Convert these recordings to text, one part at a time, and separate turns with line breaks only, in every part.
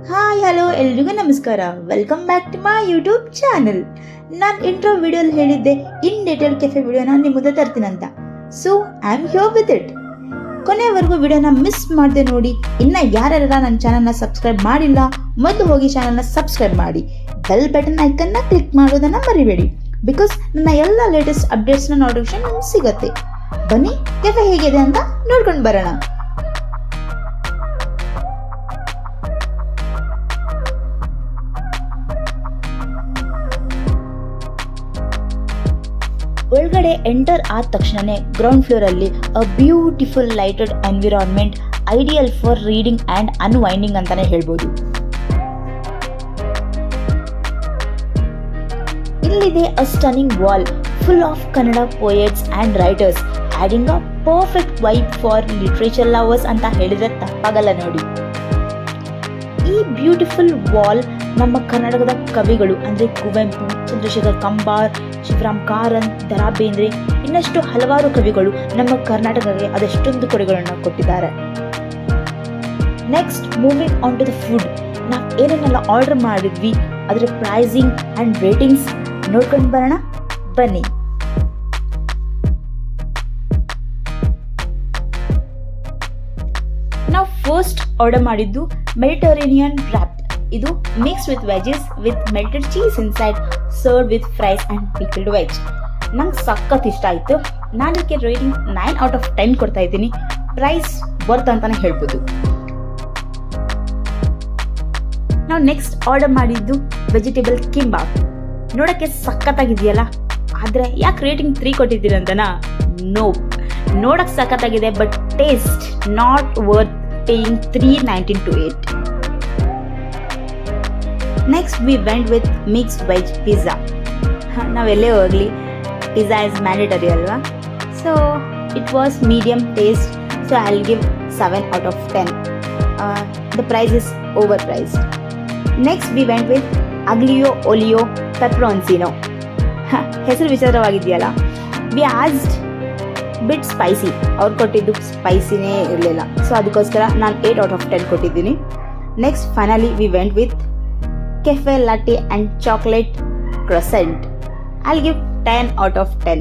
Hi hello ಎಲ್ರಿಗೂ ನಮಸ್ಕಾರ. Welcome back to my YouTube channel. ನಾನು ಇಂಟ್ರೋ ವಿಡಿಯೋಲಿ ಹೇಳಿದ್ದೆ ಇನ್ ಡೀಟೇಲ್ ಕೆಫೆ ವಿಡಿಯೋನ ನಿಮ್ಮ ಮುಂದೆ ತರ್ತೀನಂತ. So I am here with it. ಕೊನೆವರೆಗೂ ವಿಡಿಯೋನ ಮಿಸ್ ಮಾಡದೆ ನೋಡಿ. ಇನ್ನು ಯಾರ್ಯಾರ ನನ್ನ ಚಾನಲ್ನ ಸಬ್ಸ್ಕ್ರೈಬ್ ಮಾಡಿಲ್ಲ ಮೊದಲು ಹೋಗಿ ಚಾನಲ್ನ ಸಬ್ಸ್ಕ್ರೈಬ್ ಮಾಡಿ. ಬೆಲ್ ಬಟನ್ ಐಕನ್ನ ಕ್ಲಿಕ್ ಮಾಡೋದನ್ನು ಮರಿಬೇಡಿ. ಬಿಕಾಸ್ ನನ್ನ ಎಲ್ಲ ಲೇಟೆಸ್ಟ್ ಅಪ್ಡೇಟ್ಸ್ನ ನೋಟಿಫಿಕೇಶನ್ ನಿಮ್ಗೆ ಸಿಗುತ್ತೆ. ಬನ್ನಿ ಕೆಫೆ ಹೇಗಿದೆ ಅಂತ ನೋಡ್ಕೊಂಡು ಬರೋಣ. ಒಳಗಡೆ ಎಂಟರ್ ಆದ ತಕ್ಷಣನೇ ಗ್ರೌಂಡ್ ಫ್ಲೋರ್ ಅಲ್ಲಿ a beautiful lighted environment, ideal for reading and unwinding ಅಂತಾನೆ ಹೇಳ್ಬೋದು. ಇಲ್ಲಿದೆ a stunning wall full of Kannada poets and writers, adding a perfect vibe for literature lovers ಅಂತ ಹೇಳಿದ್ರೆ ತಪ್ಪಾಗಲ್ಲ ನೋಡಿ. ಈ ಬ್ಯೂಟಿಫುಲ್ ವಾಲ್ ನಮ್ಮ ಕರ್ನಾಟಕದ ಕವಿಗಳು ಅಂದರೆ ಕುವೆಂಪು, ಚಂದ್ರಶೇಖರ್ ಕಂಬಾರ್, ಶಿವರಾಮ್ ಕಾರಂತ್, ದ.ರಾ ಬೇಂದ್ರೆ ಇನ್ನಷ್ಟು ಹಲವಾರು ಕವಿಗಳು ನಮ್ಮ ಕರ್ನಾಟಕಕ್ಕೆ ಅದೆಷ್ಟೊಂದು ಕೊಡುಗೆಗಳನ್ನು ಕೊಟ್ಟಿದ್ದಾರೆ. Next moving on to the food. ನಾವು ಏನೇನೆಲ್ಲ ಆರ್ಡರ್ ಮಾಡಿದ್ವಿ, ಅದರ ಪ್ರೈಸಿಂಗ್ ಆ್ಯಂಡ್ ರೇಟಿಂಗ್ಸ್ ನೋಡ್ಕೊಂಡು ಬರೋಣ ಬನ್ನಿ. ನಾವು ಫಸ್ಟ್ ಆರ್ಡರ್ ಮಾಡಿದ್ದು ಮೆಡಿಟರೇನಿಯನ್ ವ್ರಾಪ್. ಇದು mix with veggies with melted cheese inside, serve with fries and pickled veg. ನಂಗೆ ಸಖತ್ ಇಷ್ಟ ಆಯಿತು. ನಾನು ಇದಕ್ಕೆ ರೇಟಿಂಗ್ 9/10 ಕೊಡ್ತಾ ಇದ್ದೀನಿ. ಪ್ರೈಸ್ ವರ್ತ್ ಅಂತಾನೆ ಹೇಳ್ಬೋದು. ನಾವು ನೆಕ್ಸ್ಟ್ ಆರ್ಡರ್ ಮಾಡಿದ್ದು ವೆಜಿಟೇಬಲ್ ಕಿಂಬಾಬ್. ನೋಡೋಕ್ಕೆ ಸಖತ್ತಾಗಿದೆಯಲ್ಲ, ಆದರೆ ಯಾಕೆ ರೇಟಿಂಗ್ 3 ಕೊಟ್ಟಿದ್ದೀರಂತನಾ? ನೋ, ನೋಡಕ್ಕೆ ಸಖತ್ತಾಗಿದೆ but taste not worth paying 319 to 8. Next we went with mixed veg pizza. ನಾವೆಲ್ಲೇ ಹೋಗಲಿ ಪಿಜ್ಜಾ ಇಸ್ ಮ್ಯಾಂಡೇಟರಿ ಅಲ್ವಾ? So it was medium taste, so I will give 7/10. The price is over priced. Next we went with aglio olio peperoncino. ಹೆಸರು ವಿಚಾರವಾಗಿದೆಯಲ್ಲ. We asked bit spicy. ಅವ್ರು ಕೊಟ್ಟಿದ್ದು ಸ್ಪೈಸಿನೇ ಇರಲಿಲ್ಲ, so ಅದಕ್ಕೋಸ್ಕರ ನಾನು 8/10 ಕೊಟ್ಟಿದ್ದೀನಿ. Next finally we went with cafe latte and chocolate ಕ್ರೊಸೆಂಟ್. I'll give 10/10.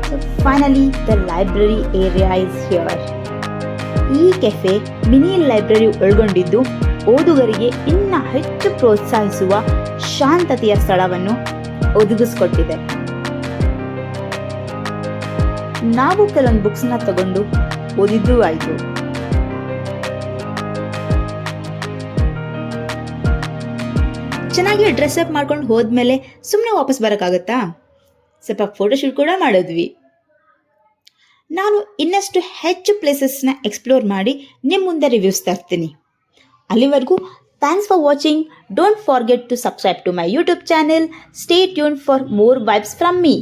So finally the library area is here. ಈ ಕೆಫೆ ಮಿನಿ ಲೈಬ್ರರಿ ಒಳಗೊಂಡಿದ್ದು ಓದುಗರಿಗೆ ಇನ್ನು ಹೆಚ್ಚು ಪ್ರೋತ್ಸಾಹಿಸುವ ಶಾಂತತೆಯ ಸ್ಥಳವನ್ನು ಒದಗಿಸ್ಕೊಟ್ಟಿದೆ. ನಾವು ಕೆಲವೊಂದು ಬುಕ್ಸ್ನ ತಗೊಂಡು ಓದಿದ್ದೂ ಆಯಿತು. ಚೆನ್ನಾಗಿ ಡ್ರೆಸ್ ಅಪ್ ಮಾಡ್ಕೊಂಡು ಹೋದ್ಮೇಲೆ ಸುಮ್ಮನೆ ವಾಪಸ್ ಬರೋಕ್ಕಾಗತ್ತಾ? ಸ್ವಲ್ಪ ಫೋಟೋಶೂಟ್ ಕೂಡ ಮಾಡಿದ್ವಿ. ನಾನು ಇನ್ನಷ್ಟು ಹೆಚ್ಚು ಪ್ಲೇಸಸ್ನ ಎಕ್ಸ್ಪ್ಲೋರ್ ಮಾಡಿ ನಿಮ್ಮ ಮುಂದೆ ರಿವ್ಯೂಸ್ ತರ್ತೀನಿ. ಅಲ್ಲಿವರೆಗೂ thanks for watching. Don't forget to subscribe to my YouTube channel. Stay tuned for more vibes from me.